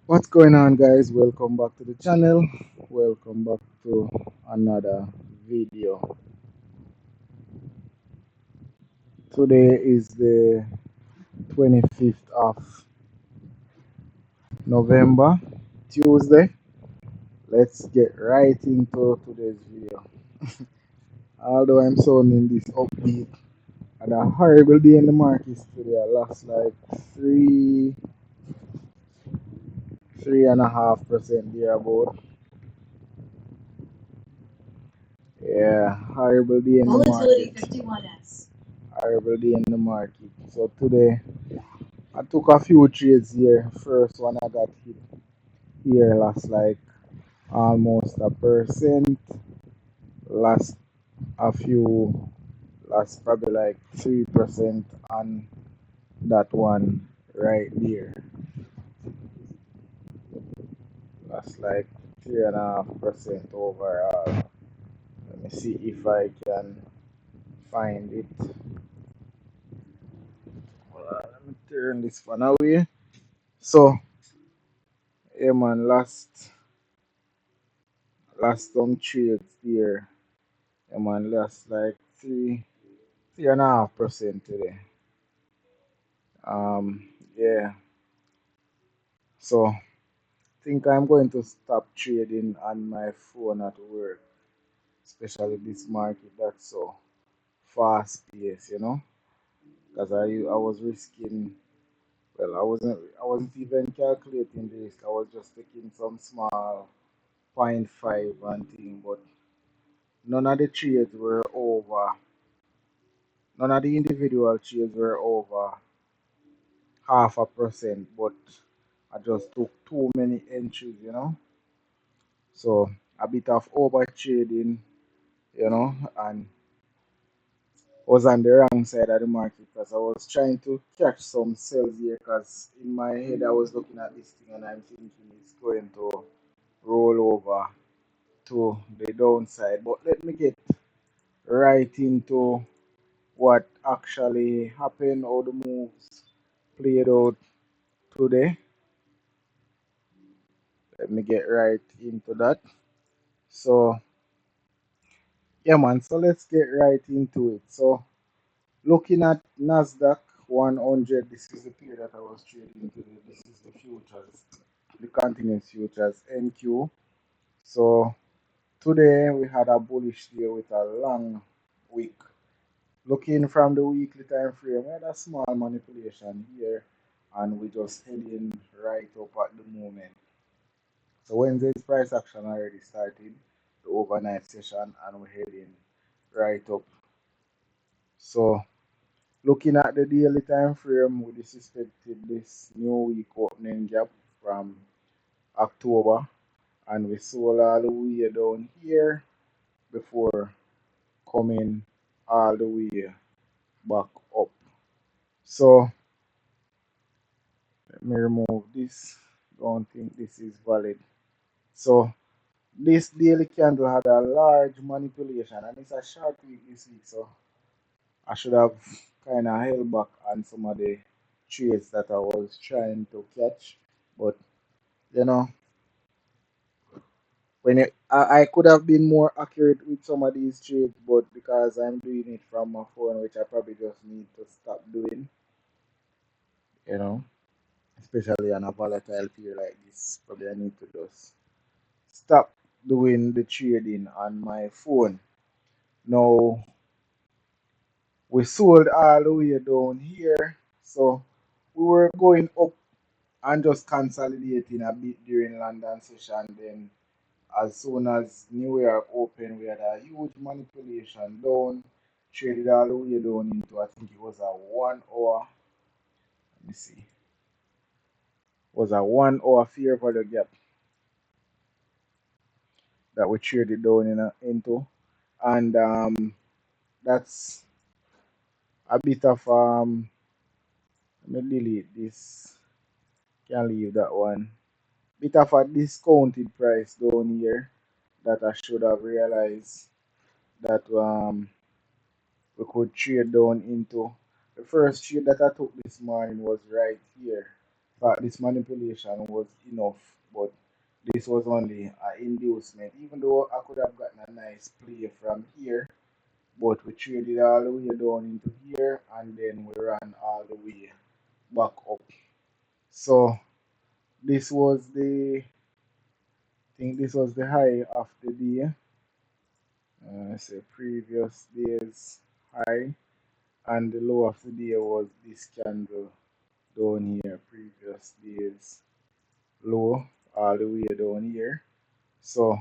What's going on, guys? Welcome back to the channel. Welcome back to another video. Today is the 25th of November, Tuesday. Let's get right into today's video. Although I'm sounding this upbeat, had a horrible day in the markets today. I lost like three and a half percent thereabout. Yeah, horrible day in the market. 51S. Horrible day in the market. So today I took a few trades here. First one I got hit here last like almost a percent. Last a few, last probably like 3% on that one right there. That's like 3.5% overall. Let me see if I can find it. Let me turn this one away. So, yeah, man, last some trades there. Yeah, man, lost like 3.5% today. Yeah. So, think I'm going to stop trading on my phone at work, especially this market that's so fast paced, because I was risking. Well, I wasn't even calculating the risk. I was just taking some small point 0.5 and thing, but none of the trades were over. None of the individual trades were over 0.5%, but I just took too many entries. So a bit of over trading, and was on the wrong side of the market because I was trying to catch some sales here because in my head I was looking at this thing and I'm thinking it's going to roll over to the downside. But let me get right into what actually happened, how the moves played out today. Let me get right into that. So, yeah, man, so let's get right into it. So, looking at NASDAQ 100, this is the pair that I was trading today. This is the futures, the continuous futures NQ. So, today we had a bullish day with a long wick. Looking from the weekly time frame, we had a small manipulation here and we just heading right up at the moment. So Wednesday's price action already started, the overnight session, and we're heading right up. So looking at the daily time frame, we suspected this new week opening gap from October, and we sold all the way down here before coming all the way back up. So let me remove this. Don't think this is valid. So this daily candle had a large manipulation and it's a short week this week, so I should have kind of held back on some of the trades that I was trying to catch. But you know, I could have been more accurate with some of these trades, but because I'm doing it from my phone, which I probably just need to stop doing, you know, especially on a volatile period like this, probably I need to just stop doing the trading on my phone. Now we sold all the way down here, so we were going up and just consolidating a bit during London session. Then as soon as New York opened, we had a huge manipulation down, traded all the way down into, I think it was a 1 hour. Let me see, was a 1 hour fair value gap that we traded down into, and that's a bit of let me delete this. Can leave that one. Bit of a discounted price down here that I should have realized that we could trade down into. The first trade that I took this morning was right here. thought this manipulation was enough, but this was only an inducement. Even though I could have gotten a nice play from here, but we traded all the way down into here and then we ran all the way back up. So this was the, I think this was the high of the day. Say previous day's high, and the low of the day was this candle down here, previous day's low, all the way down here. So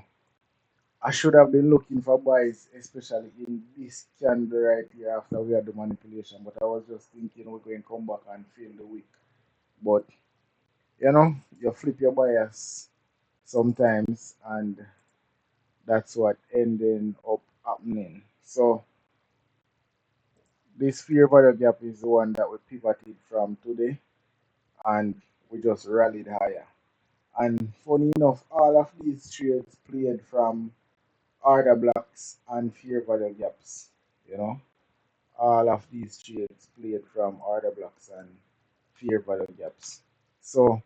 I should have been looking for buys, especially in this candle right here after we had the manipulation. But I was just thinking we're going to come back and fill the wick. But you know, you flip your bias sometimes, and that's what ended up happening. So this fear value gap is the one that we pivoted from today, and we just rallied higher. And funny enough, all of these trades played from order blocks and fear value gaps. You know, all of these trades played from order blocks and fear value gaps. So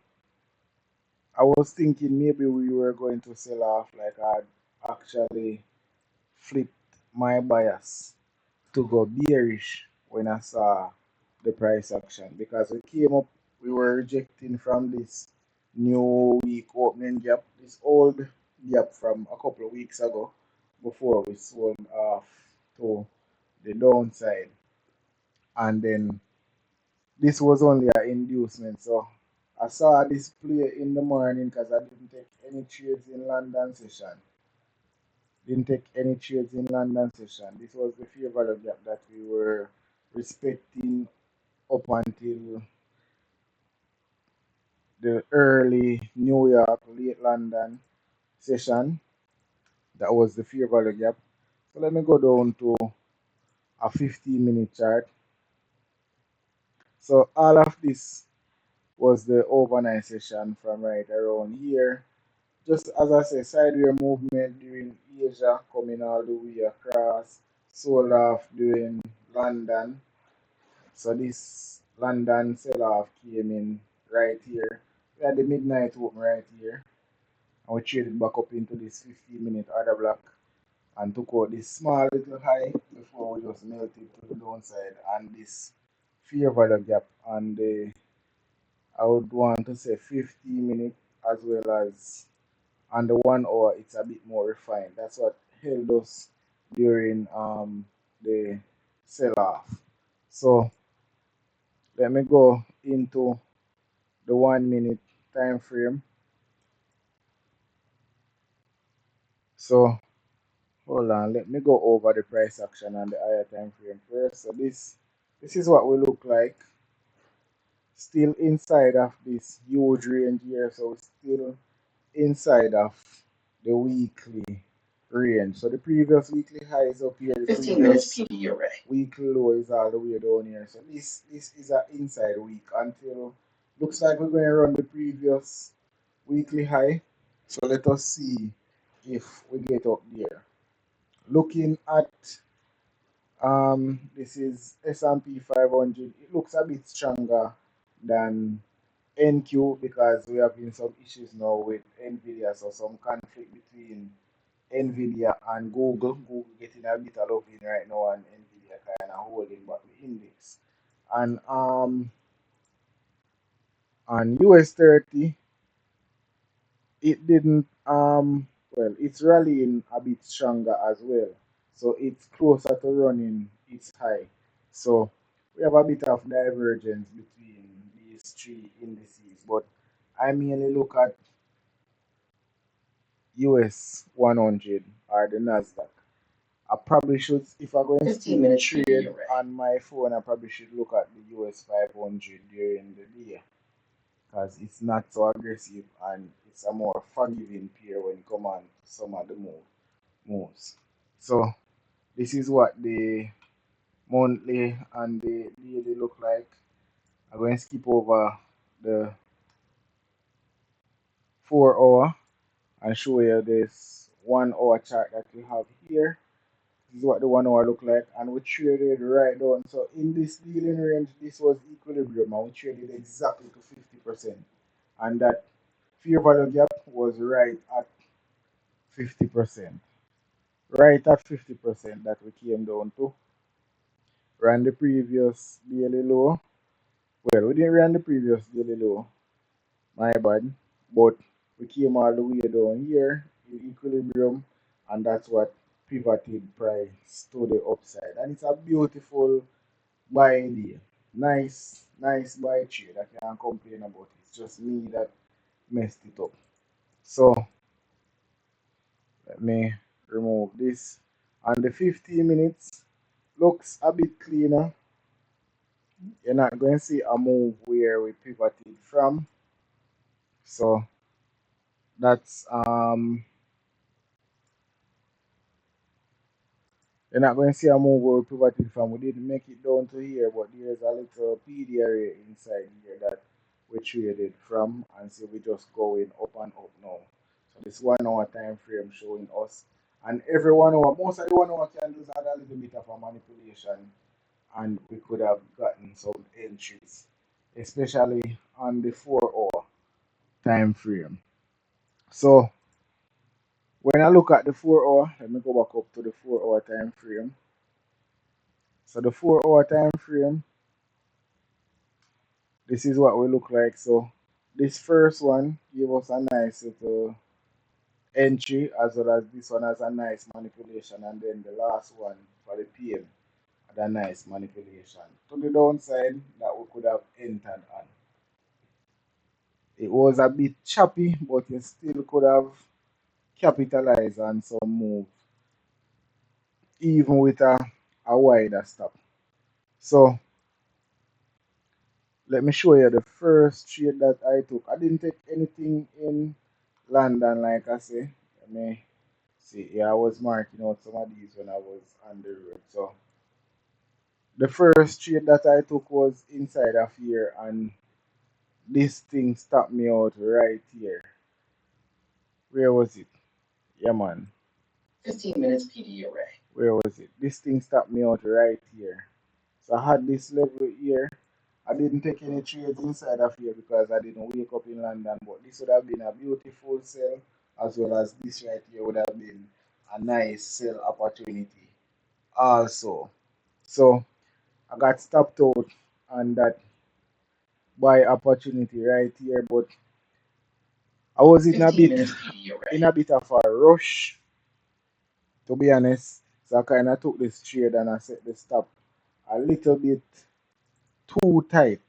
I was thinking maybe we were going to sell off, like I'd actually flipped my bias to go bearish when I saw the price action, because we came up, we were rejecting from this new week opening gap, this old gap from a couple of weeks ago before we sold off to the downside. And then this was only an inducement. So I saw this play in the morning because I didn't take any trades in London session. Didn't take any trades in London session. This was the fair value gap that we were respecting up until the early New York, late London session. That was the fair value gap. So let me go down to a 15-minute chart. So all of this was the overnight session from right around here. Just as I say, sideways movement during Asia, coming all the way across, sold off during London. So this London sell-off came in right here. We had the midnight open right here, and we traded back up into this 15-minute order block and took out this small little high before we just melted to the downside, and this fair value gap on the, I would want to say, 50-minute, as well as on the 1 hour. It's a bit more refined. That's what held us during the sell-off. So let me go into the 1 minute time frame. So hold on, let me go over the price action on the higher time frame first. So this is what we look like, still inside of this huge range here. So we're still inside of the weekly range. So the previous weekly high is up here. The 15 minutes PD array. Weekly low is all the way down here. So this is an inside week until, looks like we're going to run the previous weekly high. So let us see if we get up there. Looking at this is S&P 500. It looks a bit stronger than NQ because we have been some issues now with Nvidia. So some conflict between Nvidia and Google. Google getting a bit of loving right now, and Nvidia kind of holding back the index. And on US 30, it didn't well, it's rallying a bit stronger as well, so it's closer to running its high. So we have a bit of divergence between these three indices, but I mainly look at US 100 or the Nasdaq. I probably should, if I'm going to 15-minute trade on my phone, I probably should look at the US 500 during the day, because it's not so aggressive and it's a more forgiving pair when you come on some of the moves. So this is what the monthly and the daily look like. I'm going to skip over the 4 hour and show you this 1 hour chart that we have here. This is what the 1 hour look like, and we traded right down. So in this dealing range, this was equilibrium, and we traded exactly to 50%. And that fair value gap was right at 50%. Right at 50% that we came down to. Ran the previous daily low. Well, we didn't run the previous daily low, my bad. But we came all the way down here in equilibrium, and that's what pivoted price to the upside. And it's a beautiful buy day. Nice, nice buy trade. I can't complain about it. It's just me that messed it up. So let me remove this. And the 15 minutes looks a bit cleaner. You're not going to see a move where we pivoted from. So that's you're not going to see a move where we pivoted from. We didn't make it down to here, but there's a little PD area inside here that we traded from, and so we just going up and up now. So this 1 hour time frame showing us, and every 1 hour, most of the 1 hour candles had a little bit of a manipulation, and we could have gotten some entries, especially on the 4 hour time frame. So when I look at the 4 hour, let me go back up to the 4 hour time frame. So the 4 hour time frame, this is what we look like. So this first one gave us a nice little entry, as well as this one has a nice manipulation, and then the last one for the PM had a nice manipulation to the downside that we could have entered on. It was a bit choppy, but you still could have capitalized on some move, even with a wider stop. So let me show you the first trade that I took. I didn't take anything in London, like I say. Let me see. Yeah, I was marking out some of these when I was on the road. So the first trade that I took was inside of here, and this thing stopped me out right here. Where was it? Yeah, man. 15 minutes PD array. Where was it? This thing stopped me out right here. So I had this level here. I didn't take any trades inside of here because I didn't wake up in London, but this would have been a beautiful sell, as well as this right here would have been a nice sell opportunity also. So I got stopped out on that buy opportunity right here, but I was in a bit of a rush, to be honest. So I kind of took this trade and I set the stop a little bit too tight.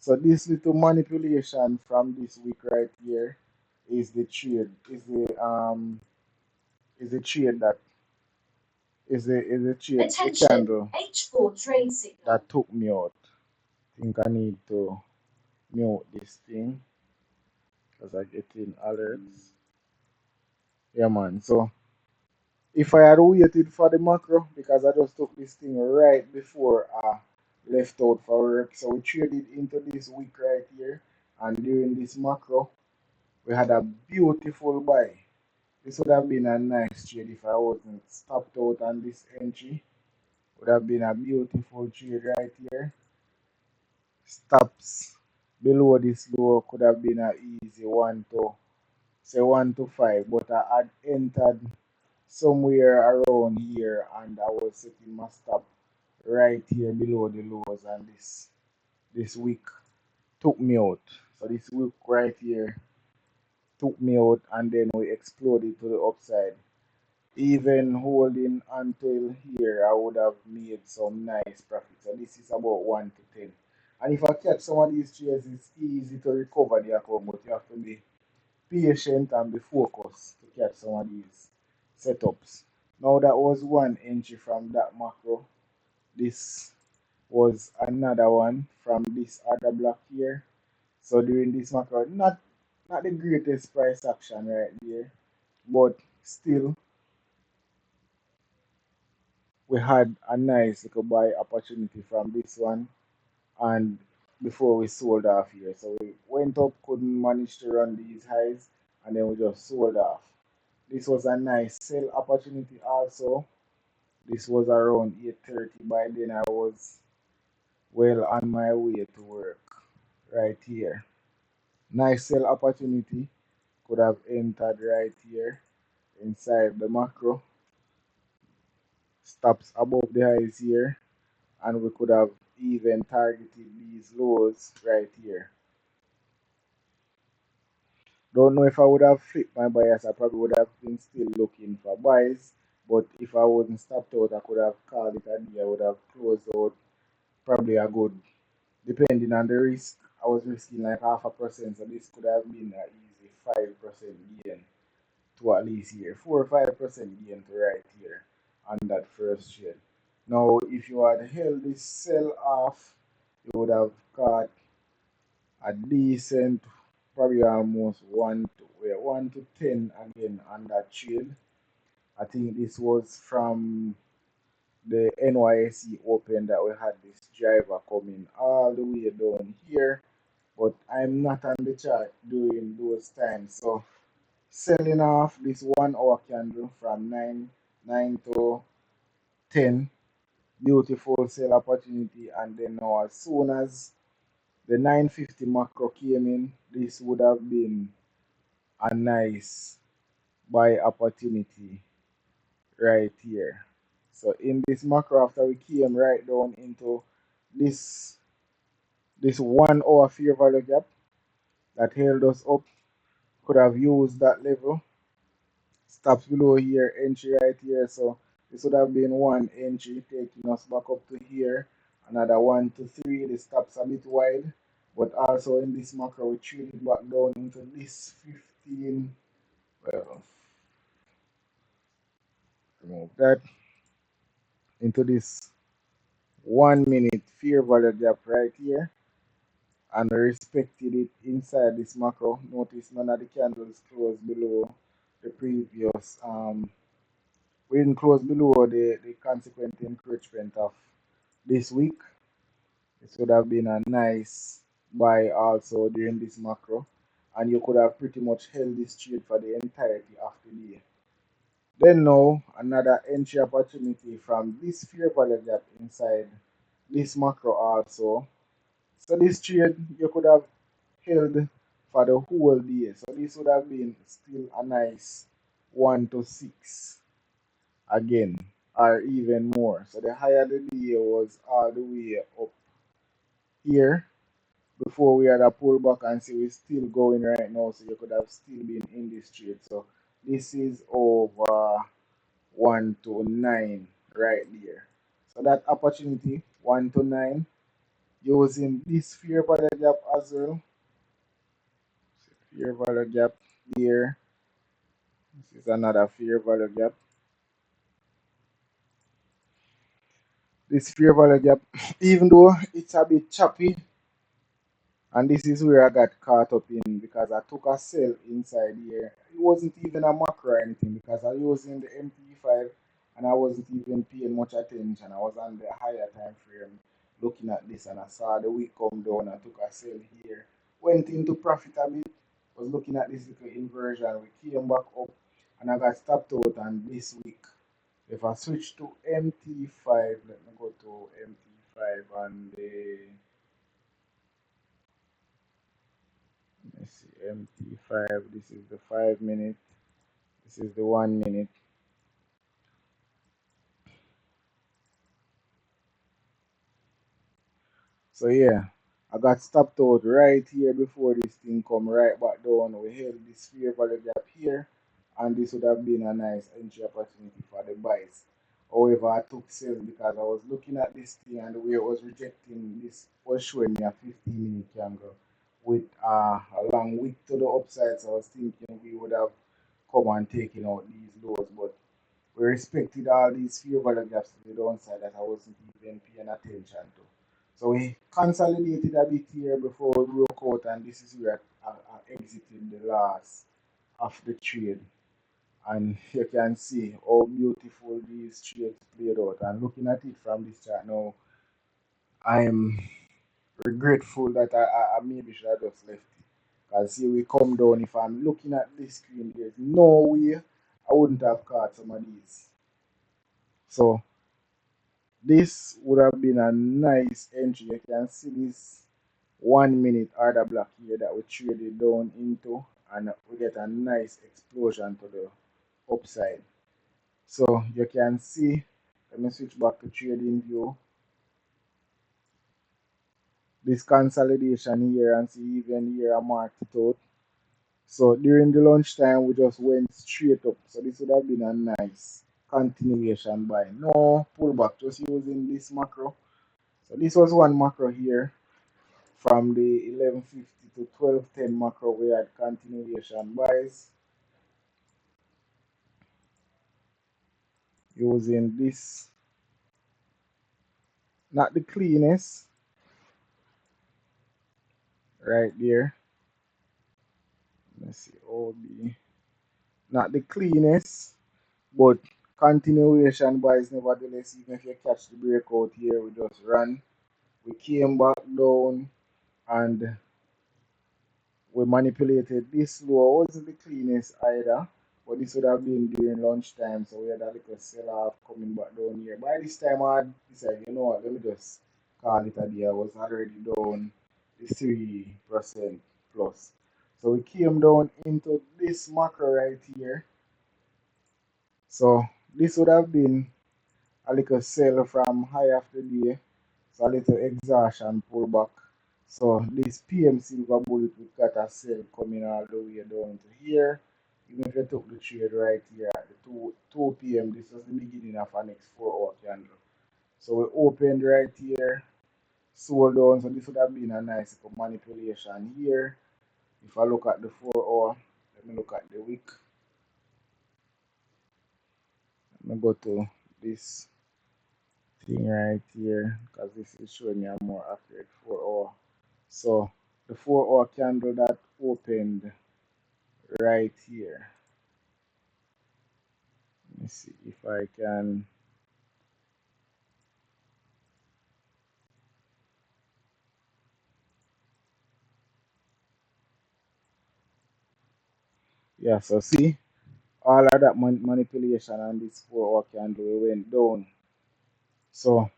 So this little manipulation from this week right here is the trade, is the trade that is the trade, the candle H4 trade signal that took me out. I think I need to mute this thing because I get in alerts. Yeah, man. So if I had waited for the macro, because I just took this thing right before I left out for work, so we traded into this week right here, and during this macro, we had a beautiful buy. This would have been a nice trade if I wasn't stopped out on this entry. Would have been a beautiful trade right here. Stops below this low could have been an easy 1 to 5, but I had entered somewhere around here, and I was setting my stop right here below the lows, and this week took me out. So this week right here took me out, and then we exploded to the upside. Even holding until here, I would have made some nice profit. So this is about 1 to 10. And if I catch some of these trades, it's easy to recover the account, but you have to be patient and be focused to catch some of these setups. Now that was one entry from that macro. This was another one from this other block here. So during this macro, not the greatest price action right there, but still we had a nice little buy opportunity from this one, and before we sold off here. So we went up, couldn't manage to run these highs, and then we just sold off. This was a nice sell opportunity also. This was around 8:30. By then I was well on my way to work right here. Nice sell opportunity. Could have entered right here inside the macro. Stops above the highs here, and we could have even targeted these lows right here. Don't know if I would have flipped my bias. I probably would have been still looking for buys, but if I wasn't stopped out, I could have called it a day. I would have closed out probably a good, depending on the risk. I was risking like 0.5%, so this could have been an easy 5% gain to at least here, 4 or 5% gain to right here on that first trade. Now, if you had held this sell off, you would have caught a decent, probably almost 1 to 10 again on that trade. I think this was from the NYSE Open that we had this driver coming all the way down here, but I'm not on the chart during those times. So selling off this 1 hour candle from 9 to 10, beautiful sell opportunity, and then now as soon as the 950 macro came in, this would have been a nice buy opportunity right here. So in this macro, after we came right down into this 1 hour fair value gap that held us up, could have used that level. Stops below here, entry right here. So this would have been one entry taking us back up to here. Another 1 to 3. The stops a bit wide, but also in this macro we traded back down into this 15. Well, remove that, into this 1 minute fair value gap right here, and respected it inside this macro. Notice none of the candles closed below the previous we didn't close below the consequent encroachment of this week. This would have been a nice buy also during this macro, and you could have pretty much held this trade for the entirety of the day. Then now another entry opportunity from this fair value gap inside this macro also. So this trade you could have held for the whole day. So this would have been still a nice 1 to 6 again, or even more. So the higher the day was all the way up here before we had a pullback, and see we're still going right now. So you could have still been in this trade. So this is over 1 to 9 right there. So that opportunity 1 to 9 using this fair value gap as well. Fair value gap here. This is another fair value gap. This fair value gap, even though it's a bit choppy, and this is where I got caught up in because I took a sell inside here. It wasn't even a macro or anything because I was using the MP5 and I wasn't even paying much attention. I was on the higher time frame looking at this, and I saw the wick come down. I took a sell here. Went into profit a bit. Was looking at this little inversion. We came back up and I got stopped out, and this week if I switch to MT5, let me go to MT5 and let's see, MT5. This is the 5 minute. This is the 1 minute. So yeah, I got stopped out right here before this thing come right back down. We held this fair value gap here, and this would have been a nice entry opportunity for the buys. However, I took sales because I was looking at this thing, and the way it was rejecting this was showing me a 15-minute candle with a long wick to the upside. So I was thinking we would have come and taken out these lows, but we respected all these fair value gaps to the downside that I wasn't even paying attention to. So we consolidated a bit here before we broke out, and this is where I exited the last of the trade. And you can see how beautiful these trades played out. And looking at it from this chart now, I'm regretful that I maybe should have just left it. Because see, we come down. If I'm looking at this screen, there's no way I wouldn't have caught some of these. So this would have been a nice entry. You can see this 1 minute order block here that we traded down into, and we get a nice explosion to the upside. So you can see, let me switch back to trading view, this consolidation here, and see even here I marked it out. So during the lunchtime we just went straight up, so this would have been a nice continuation buy. No pullback, just using this macro. So this was one macro here from the 1150 to 1210 macro. We had continuation buys using this, not the cleanest right there. Let's see, OB, not the cleanest, but continuation buys nevertheless. Even if you catch the breakout here, we just ran, we came back down, and we manipulated this low. Wasn't the cleanest either, but this would have been during lunchtime, so we had a little sell off coming back down here. By this time I had decided, you know what, let me just call it a day. I was already down the 3% plus, so we came down into this macro right here. So this would have been a little sell from high of the day, so a little exhaustion pullback. So this PM silver bullet, we got a sell coming all the way down to here. Even if you took the trade right here at the 2 p.m., this was the beginning of our next 4 hour candle. So we opened right here, sold down, so this would have been a nice manipulation here. If I look at the 4 hour, let me look at the wick. Let me go to this thing right here, because this is showing me a more accurate 4 hour. So the 4 hour candle that opened right here. Let me see if I can. Yeah, so see, all of that manipulation on this 4 hour candle, we went down. So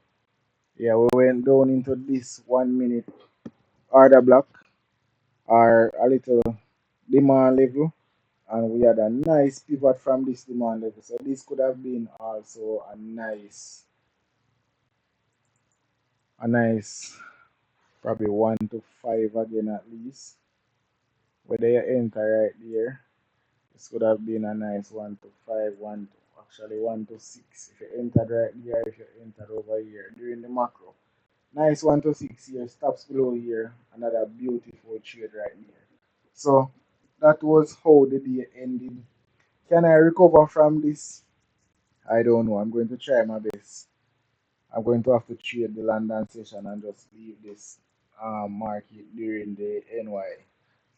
yeah, we went down into this 1 minute order block, or a little demand level, and we had a nice pivot from this demand level. So this could have been also a nice probably 1 to 5 again at least. Whether you enter right there, this could have been a nice 1 to 5, actually 1 to 6. If you entered right there, if you entered over here during the macro. Nice 1 to 6 here, stops below here, another beautiful trade right here. So that was how the day ended. Can I recover from this? I don't know. I'm going to try my best. I'm going to have to trade the London session and just leave this market during the NY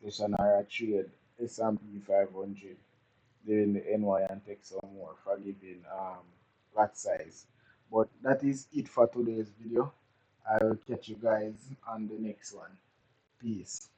session, or I trade S&P 500 during the NY and take some more forgiving lot size. But that is it for today's video. I will catch you guys on the next one. Peace.